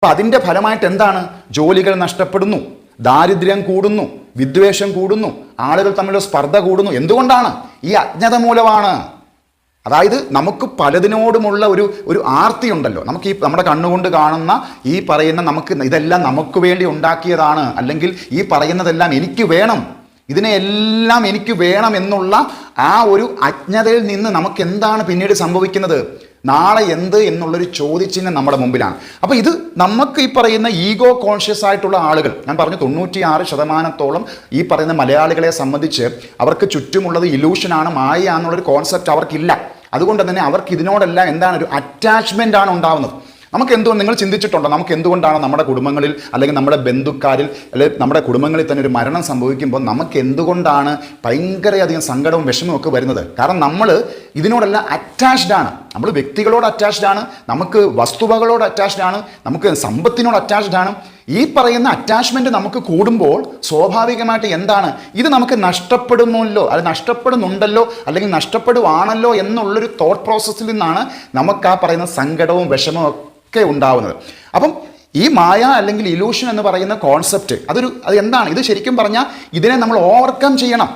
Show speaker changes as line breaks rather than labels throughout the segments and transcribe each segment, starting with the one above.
അപ്പം അതിൻ്റെ ഫലമായിട്ട് എന്താണ്? ജോലികൾ നഷ്ടപ്പെടുന്നു, ദാരിദ്ര്യം കൂടുന്നു, വിദ്വേഷം കൂടുന്നു, ആളുകൾ തമ്മിലുള്ള സ്പർദ്ധ കൂടുന്നു. എന്തുകൊണ്ടാണ്? ഈ അജ്ഞത മൂലമാണ്. അതായത് നമുക്ക് പലതിനോടുമുള്ള ഒരു ആർത്തി ഉണ്ടല്ലോ. നമുക്ക് ഈ നമ്മുടെ കണ്ണുകൊണ്ട് കാണുന്ന ഈ പറയുന്ന നമുക്ക് ഇതെല്ലാം നമുക്ക് വേണ്ടി ഉണ്ടാക്കിയതാണ്, അല്ലെങ്കിൽ ഈ പറയുന്നതെല്ലാം എനിക്ക് വേണം, ഇതിനെല്ലാം എനിക്ക് വേണം എന്നുള്ള ആ ഒരു അജ്ഞതയിൽ നിന്ന് നമുക്ക് എന്താണ് പിന്നീട് സംഭവിക്കുന്നത്? നാളെ എന്ത് എന്നുള്ളൊരു ചോദ്യചിഹ്നം നമ്മുടെ മുമ്പിലാണ്. അപ്പോൾ ഇത് നമുക്ക് ഈ പറയുന്ന ഈഗോ കോൺഷ്യസ് ആയിട്ടുള്ള ആളുകൾ, ഞാൻ പറഞ്ഞു 96% ഈ പറയുന്ന മലയാളികളെ സംബന്ധിച്ച് അവർക്ക് ചുറ്റുമുള്ളത് ഇലൂഷനാണ്, മായയാണെന്നുള്ളൊരു കോൺസെപ്റ്റ് അവർക്കില്ല. അതുകൊണ്ട് തന്നെ അവർക്ക് ഇതിനോടെല്ലാം എന്താണ് ഒരു അറ്റാച്ച്മെൻ്റ് ആണ് ഉണ്ടാവുന്നത്. നമുക്ക് എന്തുകൊണ്ട്, നിങ്ങൾ ചിന്തിച്ചിട്ടുണ്ടോ നമുക്ക് എന്തുകൊണ്ടാണ് നമ്മുടെ കുടുംബങ്ങളിൽ അല്ലെങ്കിൽ നമ്മുടെ ബന്ധുക്കാരിൽ അല്ലെങ്കിൽ നമ്മുടെ കുടുംബങ്ങളിൽ തന്നെ ഒരു മരണം സംഭവിക്കുമ്പോൾ നമുക്ക് എന്തുകൊണ്ടാണ് ഭയങ്കരയധികം സങ്കടവും വിഷമവും ഒക്കെ വരുന്നത്? കാരണം നമ്മൾ ഇതിനോടെല്ലാം അറ്റാച്ച്ഡ് ആണ്. നമ്മൾ വ്യക്തികളോട് അറ്റാച്ച്ഡ് ആണ്, നമുക്ക് വസ്തുവകളോട് അറ്റാച്ച്ഡ് ആണ്, നമുക്ക് സമ്പത്തിനോട് അറ്റാച്ച്ഡ് ആണ്. ഈ പറയുന്ന അറ്റാച്ച്മെൻറ്റ് നമുക്ക് കൂടുമ്പോൾ സ്വാഭാവികമായിട്ട് എന്താണ്, ഇത് നമുക്ക് നഷ്ടപ്പെടുമല്ലോ, അത് നഷ്ടപ്പെടുന്നുണ്ടല്ലോ അല്ലെങ്കിൽ നഷ്ടപ്പെടുവാണല്ലോ എന്നുള്ളൊരു തോട്ട് പ്രോസസ്സിൽ നിന്നാണ് നമുക്ക് ആ പറയുന്ന സങ്കടവും വിഷമവും ഒക്കെ ഉണ്ടാവുന്നത്. അപ്പം ഈ മായ അല്ലെങ്കിൽ ഇലൂഷൻ എന്ന് പറയുന്ന കോൺസെപ്റ്റ് അത് എന്താണ്? ഇത് ശരിക്കും പറഞ്ഞാൽ ഇതിനെ നമ്മൾ ഓവർകം ചെയ്യണം.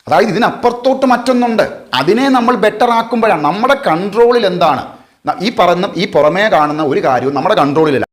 അതായത് ഇതിനപ്പുറത്തോട്ട് മറ്റൊന്നുണ്ട്, അതിനെ നമ്മൾ ബെറ്റർ ആക്കുമ്പോഴാണ് നമ്മുടെ കൺട്രോളിൽ എന്താണ് ഈ പുറമേ കാണുന്ന ഒരു കാര്യവും നമ്മുടെ കൺട്രോളിലില്ല.